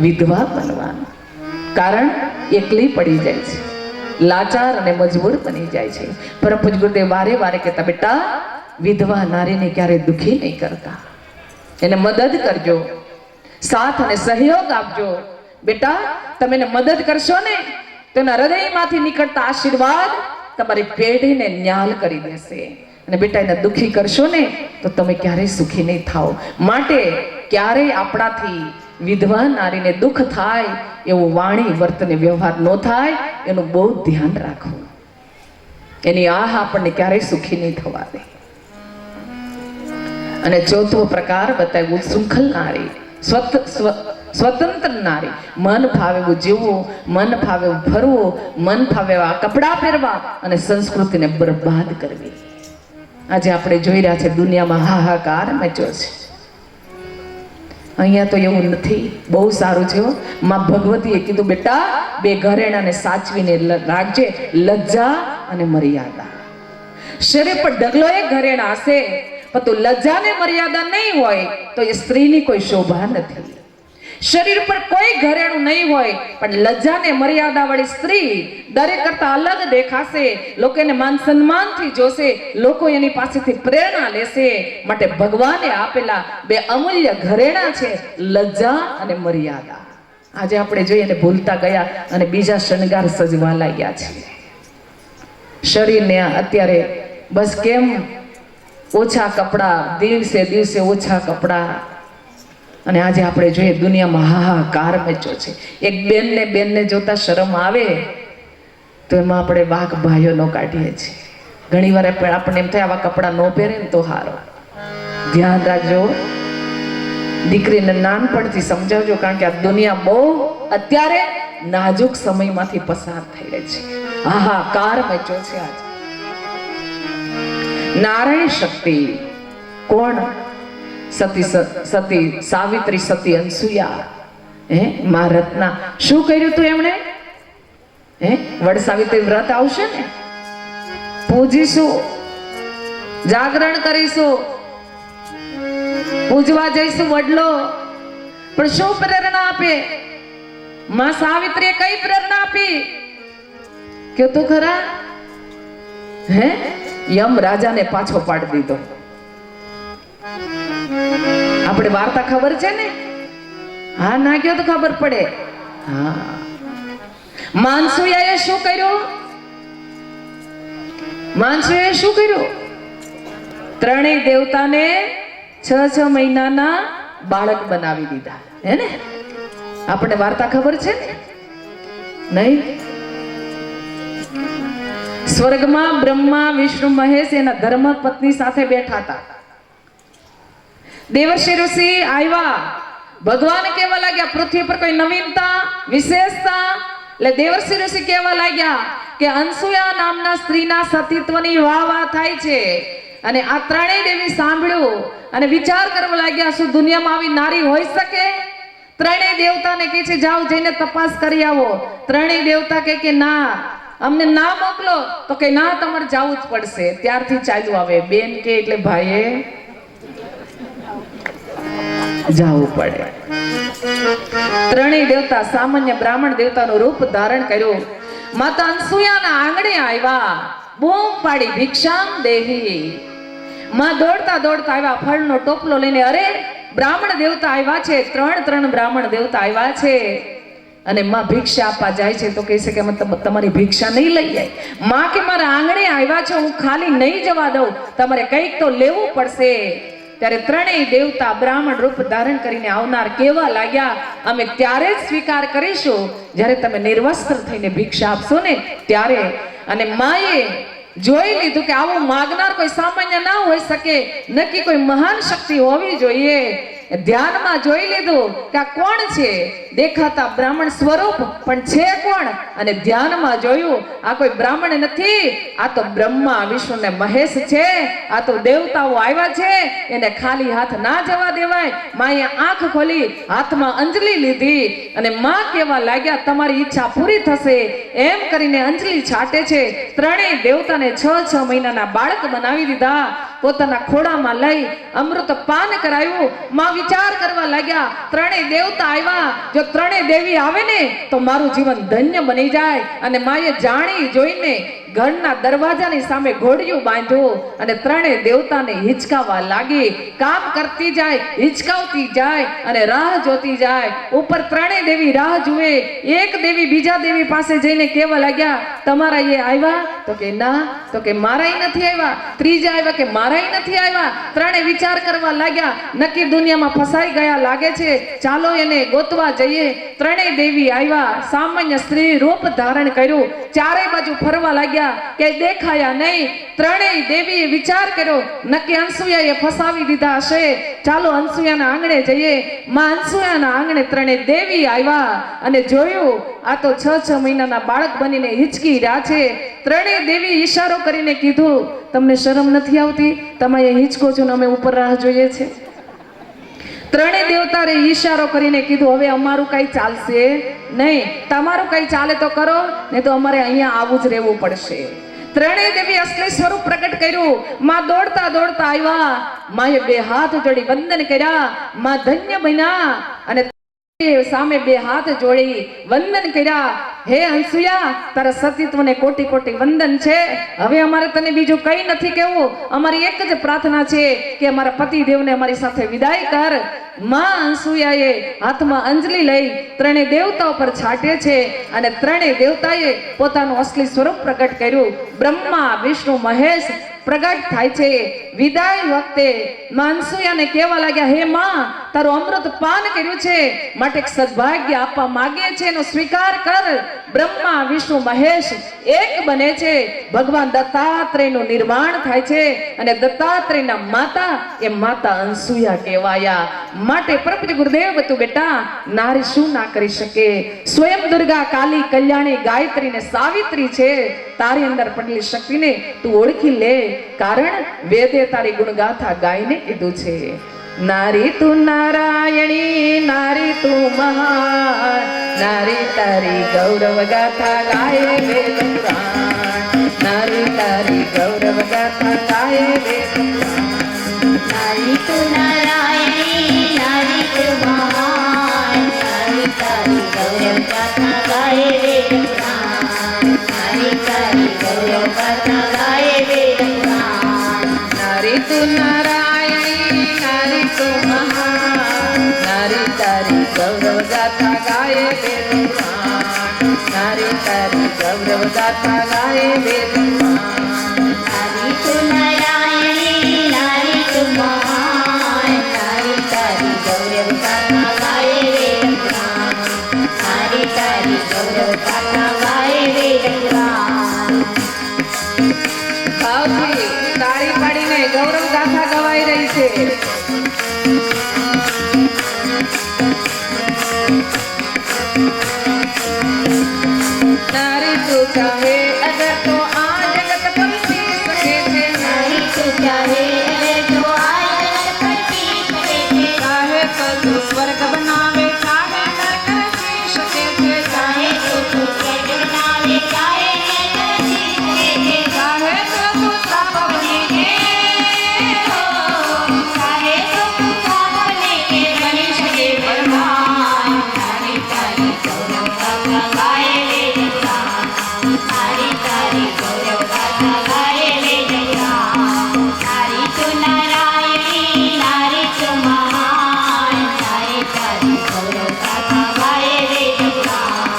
વિધવા બનવાનું. કારણ એકલી પડી જાય છે, લાચાર અને મજબૂર બની જાય છે. પરમ પૂજ્ય ગુરુદેવ વારે વારે કહેતા, બેટા વિધવા નારીને ક્યારે દુખી નહીં કરતા, એને મદદ કરજો, સાથ અને સહયોગ આપજો. બેટા તમે એને મદદ કરશો ને તો એના હૃદયમાંથી નીકળતા આશીર્વાદ તમારી પેઢીને ન્યાલ કરી દેશે. અને બેટા એને દુખી કરશો ને તો તમે ક્યારેય સુખી નહીં થાઓ. માટે ક્યારેય આપણાથી વિધવા નારીને દુઃખ થાય એવું વાણી વર્તન વ્યવહાર ન થાય, એનું બહુ ધ્યાન રાખવું. એની આહ આપણને ક્યારેય સુખી નહીં થવા દે. અને ચોથો પ્રકાર બતાવ્યું શૃંખલ નારી, સ્વતંત્ર નારી. મન ફાવે એવું જીવવું, મન ફાવે એવું ફરવું, મન ફાવે એવા કપડાં પહેરવા અને સંસ્કૃતિને બરબાદ કરવી. આજે આપણે જોઈ રહ્યા છે દુનિયામાં હાહાકાર મચ્યો છે. અહીંયા તો એવું નથી. બહુ સારું છે. માં ભગવતીએ કીધું, બેટા બે ઘરેણાને સાચવીને રાખજે, લજ્જા અને મર્યાદા. શરીર પર ઢગલો એક ઘરેણા હશે પણ તો લજ્જા ને મર્યાદા નહીં હોય તો એ સ્ત્રીની કોઈ શોભા નથી. શરીર પર કોઈ ઘરેણું નહીં હોય પણ લજ્જા ને મર્યાદા વાળી સ્ત્રી દરેક કરતા અલગ દેખાશે, લોકો એને માન સન્માનથી જોશે, લોકો એની પાસેથી પ્રેરણા લેશે. માટે ભગવાને આપેલા બે અમૂલ્ય ઘરેણા છે લજ્જા અને મર્યાદા. આજે આપણે જોઈએ ને ભૂલતા ગયા અને બીજા શણગાર સજવા લાગ્યા છે. શરીરને અત્યારે બસ કેમ ઓછા કપડા, દિવસે દિવસે ઓછા કપડા. અને આજે આપણે જોઈએ દુનિયામાં હાહાકાર મચ્યો છે. એક બેનને જોતા શરમ આવે તો એમાં આપણે વાઘ ભાઈઓ ન કાઢીએ છીએ. ઘણી વાર આપણને એમ થાય આવા કપડા ન પહેરે ને તો સારો. ધ્યાન રાખજો, દીકરીને નાનપણથી સમજાવજો, કારણ કે આ દુનિયા બહુ અત્યારે નાજુક સમયમાંથી પસાર થઈ રહી છે. હાહાકાર મચ્યો છે આજે. નારાયણ શક્તિ કોણ? સતી સાવિત્રી, સતી અનસુયા. મા રત્ના શું કર્યું તું એમણે? વડ સાવિત્રી વ્રત આવશે ને, પૂજીશું, જાગરણ કરીશું, પૂજવા જઈશું વડલો. પણ શું પ્રેરણા આપે માં સાવિત્રીએ? કઈ પ્રેરણા આપી કે તો ખરા? યમ રાજાને પાછો પાડી દીધો. આપણે વાર્તા ખબર છે ને? હા, ના ગયો તો ખબર પડે. હા, માનસુયાએ શું કર્યું? માનસુયાએ શું કર્યું? ત્રણેય દેવતાને 6 મહિનાના બાળક બનાવી દીધા. હે ને? આપણે વાર્તા ખબર છે ને? નહીં? સ્વર્ગમાં બ્રહ્મા, વિષ્ણુ, મહેશ એના ધર્મ પત્ની સાથે બેઠા હતા. દેવર્ષિ ઋષિ આવ્યા, ભગવાન કહેવા લાગ્યા પૃથ્વી પર કોઈ નવીનતા, વિશેષતા. એટલે દેવર્ષિ ઋષિ કહેવા લાગ્યા કે અનસુયા નામના સ્ત્રીના સતીત્વની વાહ થાય છે. અને આ ત્રણેય દેવી સાંભળ્યું અને વિચાર કરવા લાગ્યા, શું દુનિયામાં આવી નારી હોઈ શકે? ત્રણેય દેવતાને કહે છે જાઓ જઈને તપાસ કરી આવો. ત્રણેય દેવતા કે ના, અમને ના મોકલો. તો કે ના, તમારે જવું જ પડશે. ત્યારથી ચાલ્યું આવે. બેન કે એટલે ભાઈએ જવું પડે. ત્રણેય દેવતા સામાન્ય બ્રાહ્મણ દેવતાનું રૂપ ધારણ કર્યું. માતા અનસુયાના આંગણે આવ્યા, બૂમ પાડી ભિક્ષામ દેહી. માં દોડતા દોડતા આવ્યા, ફળનો ટોપલો લઈને. અરે બ્રાહ્મણ દેવતા આવ્યા છે, ત્રણ બ્રાહ્મણ દેવતા આવ્યા છે. અને માં ભિક્ષા આપવા જાય છે તો કહે છે કે તમારી ભિક્ષા નહીં લઈ જાય. માં કે મારા આંગણે આવ્યા છો, હું ખાલી નહીં જવા દઉં, તમારે કંઈક તો લેવું પડશે. ત્યારે ત્રણેય દેવતા બ્રાહ્મણ રૂપ ધારણ કરીને આવનાર કેવા લાગ્યા, અમે ત્યારે જ સ્વીકાર કરીશું જ્યારે તમે નિર્વસ્ત્ર થઈને ભિક્ષા આપશો ને ત્યારે. અને માએ જોઈ લીધું કે આવું માગનાર કોઈ સામાન્ય ના હોઈ શકે, નક્કી કોઈ મહાન શક્તિ હોવી જોઈએ. ધ્યાનમાં જોઈ લીધું કે આ કોણ છે? દેખાતા બ્રાહ્મણ સ્વરૂપ પણ છે કોણ? અને ધ્યાનમાં જોયું આ કોઈ બ્રાહ્મણ નથી, આ તો બ્રહ્મા, વિષ્ણુ ને મહેશ છે. આ તો દેવતાઓ આવ્યા છે, એને ખાલી હાથ ના જવા દેવાય. માએ આંખ ખોલી, હાથમાં અંજલિ લીધી અને માં કેવા લાગ્યા તમારી ઈચ્છા પૂરી થશે એમ કરીને અંજલિ છાટે છે. ત્રણેય દેવતાને 6 મહિનાના બાળક બનાવી દીધા. પોતાના ખોડામાં લઈ અમૃત પાન કરાયું. માં વિચાર કરવા લાગ્યા, ત્રણેય દેવતા આવ્યા, જો ત્રણેય દેવી આવે ને તો મારું જીવન ધન્ય બની જાય. અને માએ જાણી જોઈને ઘરના દરવાજાની સામે ઘોડિયું બાંધ્યું અને ત્રણેય દેવતાને હિચકાવા લાગી. કામ કરતી જાય, હિચકાવતી જાય અને રાહ જોતી જાય. ઉપર ત્રણેય દેવી રાહ જુએ. એક દેવી બીજા દેવી પાસે જઈને કહેવા લાગ્યા, તમારા એ આવ્યા? તો કે ના. તો કે મારાય નથી આવ્યા. ત્રીજા આવ્યા કે મારાય નથી આવ્યા. ત્રણેય વિચાર કરવા લાગ્યા, નક્કી દુનિયામાં ફસાઈ ગયા લાગે છે, ચાલો એને ગોતવા જઈએ. ત્રણેય દેવી આવ્યા, સામાન્ય સ્ત્રી રૂપ ધારણ કર્યું, ચારે બાજુ ફરવા લાગ્યા, કે દેખાયા નહીં. ત્રણેય દેવીએ વિચાર કર્યો, નક્કી અનસુયાએ ફસાવી દીધા હશે, ચાલો અનસુયાના આંગણે જઈએ. માં અનસુયાના આંગણે ત્રણેય દેવી આવ્યા અને જોયું, આ તો 6 મહિનાના બાળક બનીને હિચકી રહ્યા છે. ત્રણેય દેવી ઈશારો કરીને કીધું, તમને શરમ નથી આવતી? તમે હિચકો છો ને અમે ઉપર રાહ જોઈએ છે. ત્રણેય દેવતાએ ઈશારો કરીને કીધું, હવે અમારું કઈ ચાલશે નહીં, તમારું કઈ ચાલે તો કરો, નહીં તો અમારે અહીંયા આવું જ રહેવું પડશે. ત્રણેય દેવી અસલી સ્વરૂપ પ્રગટ કર્યું. માં દોડતા દોડતા આવ્યા, માએ 2 હાથ જોડી વંદન કર્યા. માં ધન્ય બન્યા અને સામે 2 હાથ જોડી વંદન કર્યા. હે અનસુયા, તારા સતીત્વને કોટી કોટી વંદન છે. હવે અમારે તને બીજું કઈ નથી કહેવું, અમારી એક જ પ્રાર્થના છે કે અમારા પતિદેવને અમારી સાથે વિદાય કર. માં અનસુયાએ હાથમાં અંજલિ લઈ ત્રણેય દેવતાઓ પર છાટે છે અને ત્રણેય દેવતાએ પોતાનું અસલી સ્વરૂપ પ્રગટ કર્યું. બ્રહ્મા, વિષ્ણુ, મહેશ પ્રગટ થાય છે. વિદાય વખતે માં અનસુયાને કહેવા લાગ્યા, હે માં, તારું અમૃત પાન કર્યું છે માટે એક સદભાગ્ય આપવા માંગે છે, એનો સ્વીકાર કર. બ્રહ્મા, વિષ્ણુ, મહેશ એક બને છે. ભગવાન દત્તાત્રેયનું નિર્માણ થાય છે અને દત્તાત્રેયના માતા એ માતા અનસુયા કહેવાયા. માટે પ્રભુ ગુરુદેવ હતું, બેટા નારી શું ના કરી શકે? સ્વયં દુર્ગા, કાલી, કલ્યાણી, ગાયત્રી ને સાવિત્રી છે. તારી અંદર પડેલી શક્તિને તું ઓળખી લે, કારણ વેદે તારી ગુણગાથા ગાઈને કીધું છે. નારી તું નારાયણી, નારી તું મહાન, નારી તારી ગૌરવ ગાથા ગાય વેદ પુરાણ. નારી તારી ગૌરવ ગાથા ગાય વેદ પુરાણ. નારી તું નારાયણી, નારી તું મહાન, નારી તારી ગૌરવ ગાથા ગાય વેદ પુરાણ. નારી તારી ગૌરવ ગાથા ગાય વેદ પુરાણ. નારી તું નારાયણી, નારી તું મહાન, નારી તારી ગૌરવ ગાથા ગાય વેદ પુરાણ. નારી તારી ગૌરવ ગાથા ગાય વેદ પુરાણ. નારી તું નારાયણી, નારી તું મહાન, નારી તારી ગૌરવ ગાથા ગાય વેદ પુરાણ. નારી તારી ગૌરવ ગાથા ગાય વેદ પુરાણ. ભાવથી તાળી પાડીને ગૌરવ ગાથા ગવાઈ રહી છે. નારી તું ચાહે અગર તો આ જગત પલટી શકે છે. નારી તું ચાહે અગર તો આ જગત પલટી શકે છે. ચાહે તો તું સ્વર્ગ બનાવે, ચાહે નરક રચી શકે છે. ચાહે તો તું સ્વર્ગ બનાવે, ચાહે નરક રચી શકે છે. ચાહે તો તું સાપ બની કે ચાહે તો તું સાપ બને કે બની શકે બળવાન. નારી તારી ગૌરવ ગાથા ગાય વેદ પુરાણ. નારી તારી ગૌરવ ગાથા ગાય વેદ પુરાણ. નારી તું નારાયણી, નારી તું મહાન, નારી તારી ગૌરવ ગાથા ગાય વેદ પુરાણ.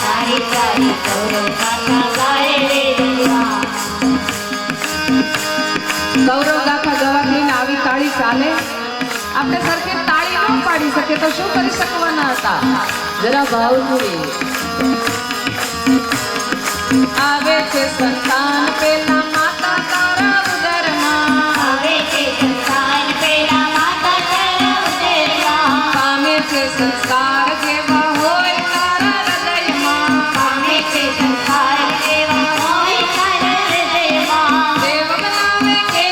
નારી તારી ગૌરવ ગાથા ગાય વેદ પુરાણ. ગૌરવ ગાથા ગવાથી ને આવી તાળી ચાલે? આપણે સરખી તાળી ન પાડી શકે તો શું કરી શકવાના હતા? જરા ભાવથી આવે છે સંતાન પેલા માતા તારા ઉદરમાં, આવે છે સંતાન પેલા માતા તારા ઉદરમાં. પામે છે સંસ્કાર જેવા હોય તારા હૃદયમાં. પામે છે સંસ્કાર જેવા હોય તારા હૃદયમાં. દેવ બનાવે કે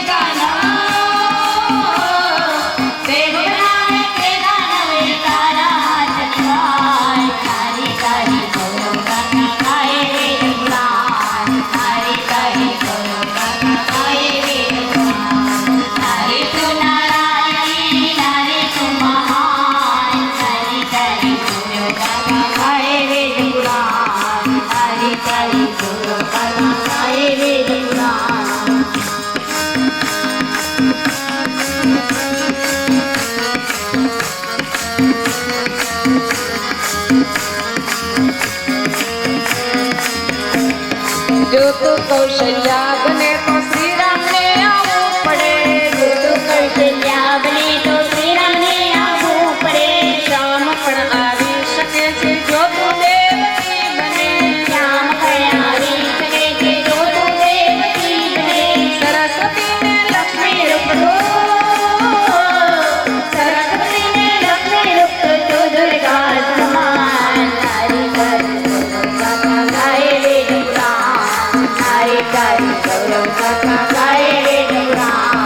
દેવ બનાવે કે દાનવ તારા હાથ થાય. નારી તારી ગૌરવ ગાથા ગાય વેદ પુરાણ. નારી તારી ગૌરવ ગાથા ગાય વેદ પુરાણ તારી તારી ગૌરવ ગાથા ગાય વેદ પુરાણ જો તો કૌશલ્યા બને તો શ્રી રામને આવવું પડે જો તો કૌશલ્યા બને તો શ્રી રામને આવવું પડે શ્યામ પણ આવી શકે છે જો તું દેવકી બને શ્યામ પણ આવી શકે છે જો તું દેવકી બને સરસ્વતીને લક્ષ્મી રૂપ રૂપ સરસ્વતીને લક્ષ્મી રૂપ તો દુર્ગા સમાન તારી તારી ગૌરવ ગાથા ગાય વેદ પુરાણ તારી તારી ગૌરવ ગાથા ગાય વેદ પુરાણ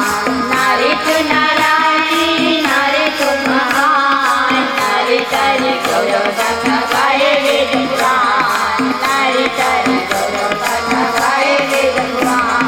નારી તું નારાયણી નારી તું મહાન તારી તારી ગૌરવ ગાથા ગાય વેદ પુરાણ તારી તારી ગૌરવ ગાથા ગાય વેદ પુરાણ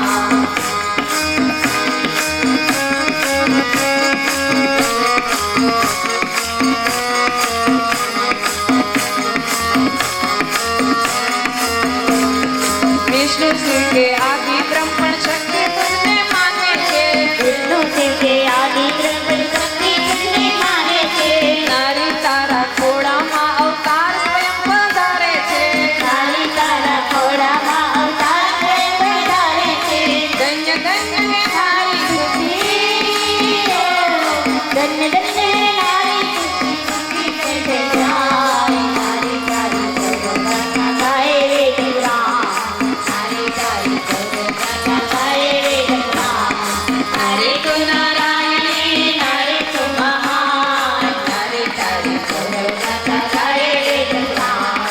વિષ્ણુ શ્રી કે આદિ બ્રહ્મ પણ શક્તિ તુજને માને છે વિષ્ણુ શિવ કે આદિ બ્રહ્મ શક્તિ તુજને માને છે નારી તારા ખોળામાં અવતાર સ્વયં વધારે છે નારી તારા ખોળામાં અવતાર સ્વયં વધારે છે ધન્ય ધન્ય હે નારી ધન્ય ધન્ય હે નારી તુજની જય જાય નારી તારી ગૌરવ ગાથા ગાય વેદ પુરાણ નારી તારી ગૌરવ ગાથા ગાય વેદ પુરાણ નારી તું નારાયણી નારી તું મહાન નારી તારી ગૌરવ ગાથા ગાય વેદ પુરાણ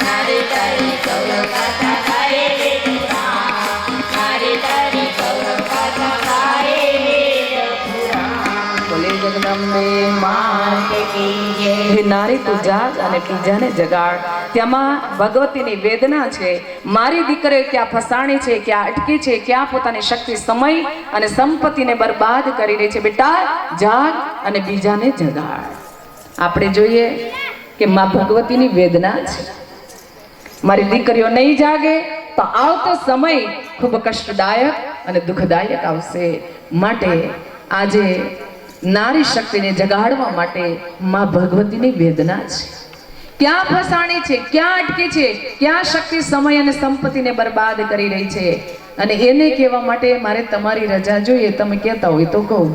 નારી તારી ગૌરવ ગાથા ગાય વેદ પુરાણ નારી તારી ગૌરવ ગાથા ગાય વેદ પુરાણ બોલે જગદંબે માં માત કી જય હે નારી તું જાગ અને બીજાને જગાડ તેમાં ભગવતીની વેદના છે મારી દીકરીઓ ક્યાં ફસાણી છે ક્યાં અટકી છે ક્યાં પોતાની શક્તિ સમય અને સંપત્તિને બરબાદ કરી રહી છે બેટા જાગ અને બીજાને જગાડ આપણે જોઈએ કે માં ભગવતીની વેદના છે મારી દીકરીઓ નહીં જાગે તો આવતો સમય ખૂબ કષ્ટદાયક અને દુઃખદાયક આવશે માટે આજે નારી શક્તિને જગાડવા માટે માં ભગવતીની વેદના છે ક્યાં ફસાણી છે ક્યાં અટકી છે ક્યાં શક્તિ સમય અને સંપત્તિને બરબાદ કરી રહી છે અને એને કહેવા માટે મારે તમારી રજા જોઈએ તમે કહેતા હોય તો કહું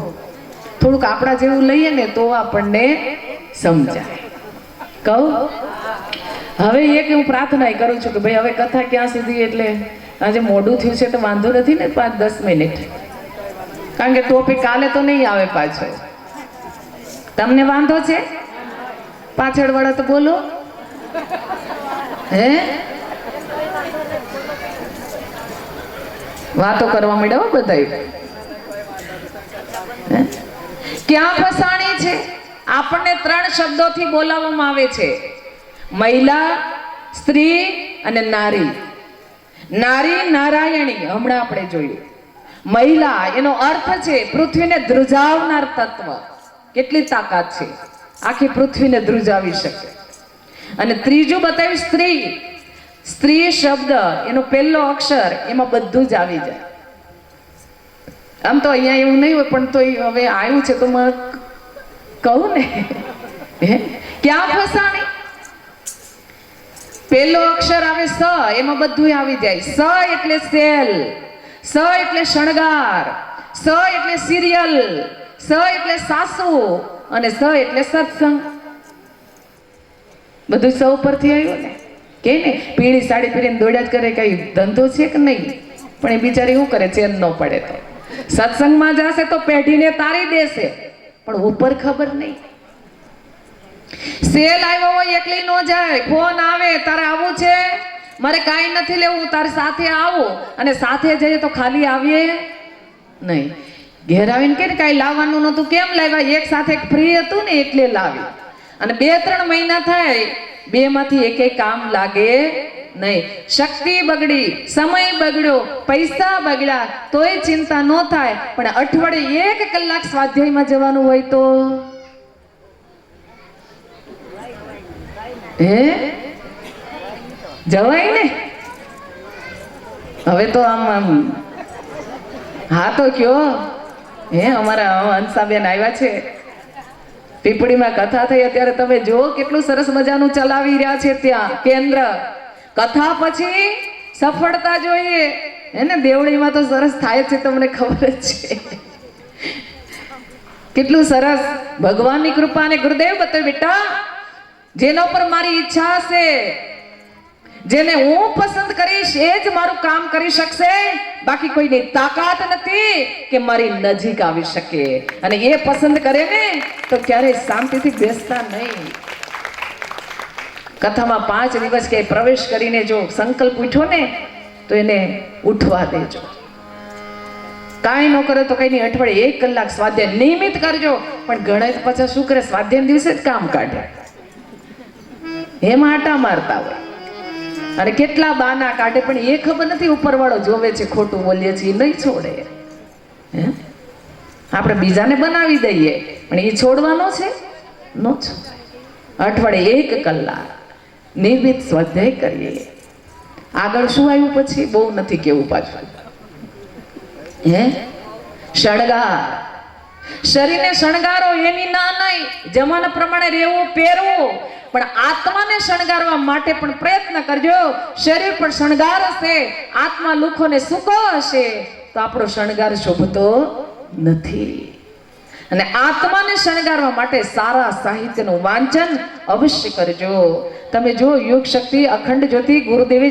થોડુંક આપણા જેવું લઈએ ને તો આપણને સમજાય કહું હવે એક હું પ્રાર્થના કરું છું કે ભાઈ હવે કથા ક્યાં સુધી એટલે આજે મોડું થયું છે તો વાંધો નથી ને 5-10 મિનિટ કારણ કે ટોપિક કાલે તો નહીં આવે પાછો તમને વાંધો છે પાછળ વાળા તો બોલો હે વાતો કરવા માંડ્યા હો બધાય ક્યાં ફસાણી છે આપણને 3 શબ્દોથી બોલાવવામાં આવે છે મહિલા સ્ત્રી અને નારી નારી નારાયણી હમણાં આપણે જોયું મહિલા એનો અર્થ છે પૃથ્વીને ધ્રુજાવનાર તત્વ કેટલી તાકાત છે આખી પૃથ્વીને ધ્રુજાવી શકે અને ત્રીજું બતાવ્યું સ્ત્રી સ્ત્રી શબ્દ એનો પહેલો અક્ષર એમાં બધું જ આવી જાય આમ તો અહીંયા એવું નહીં હોય પણ તો હવે આવ્યું છે તો મેં કહું ને ક્યાં ફસાણી પહેલો અક્ષર આવે સ એમાં બધું આવી જાય સ એટલે સેલ સ એટલે શણગાર સ એટલે સિરિયલ સ એટલે સાસુ અને સ એટલે સત્સંગ બધું સ ઉપરથી આવ્યું ને કે ને પીળી સાડી પહેરીને દોડ્યા જ કરે કઈ ધંધો છે કે નહીં પણ એ બિચારી શું કરે ચેન ન પડે તો સત્સંગમાં જશે તો પેઢીને તારી દેશે પણ ઉપર ખબર નહીં સેલ આવ્યો હોય એકલી નો જાય ફોન આવે તારે આવું છે મારે કાંઈ નથી લેવું તારી સાથે આવો અને સાથે જઈએ તો ખાલી આવીએ નહીં ઘેર આવીને કે કાંઈ લાવવાનું નતું કેમ લાવ્યા એક સાથે ફ્રી હતું ને એટલે લાવી અને 2-3 મહિના થાય બેમાંથી એક કામ લાગે નહીં શક્તિ બગડી સમય બગડ્યો પૈસા બગડ્યા તોય ચિંતા ન થાય પણ અઠવાડિયે 1 કલાક સ્વાધ્યાયમાં જવાનું હોય તો હે જવાય ને? હવે તો આમ હા તો કયો. હે અમારા હંસાબેન આવ્યા છે, પીપળીમાં કથા થઈ અત્યારે. તમે જુઓ કેટલું સરસ મજાનું ચલાવી રહ્યા છે ત્યાં કેન્દ્ર. કથા પછી સફળતા જોઈએ હે ને. દેવળીમાં તો સરસ થાય છે, તમને ખબર જ છે. કેટલું સરસ ભગવાનની કૃપા. અને ગુરુદેવ બતાવે બેટા, જેના પર મારી ઈચ્છા હશે, જેને હું પસંદ કરીશ એ જ મારું કામ કરી શકશે. બાકી કોઈની તાકાત નથી કે મારી નજીક આવી શકે. અને એ પસંદ કરે ને તો ક્યારેય શાંતિથી બેસતા નહીં. કથામાં 5 દિવસ કે પ્રવેશ કરીને જો સંકલ્પ ઉઠ્યો ને તો એને ઉઠવા દેજો. કાંઈ ન કરે તો કઈ નહીં, અઠવાડિયે 1 કલાક સ્વાધ્યાય નિયમિત કરજો. પણ ગણેશ પાછા શું કરે? સ્વાધ્યાય દિવસે જ કામ કાઢે, એમાં આટા મારતા હોય અને કેટલા બાના કાઢે. પણ એ ખબર નથી ઉપરવાળો જોવે છે ખોટું બોલીએ છીએ, નહીં છોડે. હે આપણે બીજાને બનાવી દઈએ પણ એ છોડવાનો છે નો છોડે. અઠવાડિયે 1 કલાક નિયમિત સ્વાધ્યાય કરીએ. આગળ શું આવ્યું પછી બહુ નથી કેવું પાછું. હે શણગાર, શરીરને શણગારો એની ના નહીં, જમાના પ્રમાણે રહેવું પહેરવું, પણ આત્માને શણગારવા માટે પણ પ્રયત્ન કરજો. શરીર પણ શણગાર હશે, આત્મા લુખોને સૂકો હશે તો આપણો શણગાર શોભતો નથી. અને આત્માને શણગારવા માટે સારા સાહિત્યનું વાંચન અવશ્ય કરજો. તમે જો યોગ શક્તિ અખંડ જ્યોતિ ગુરુદેવે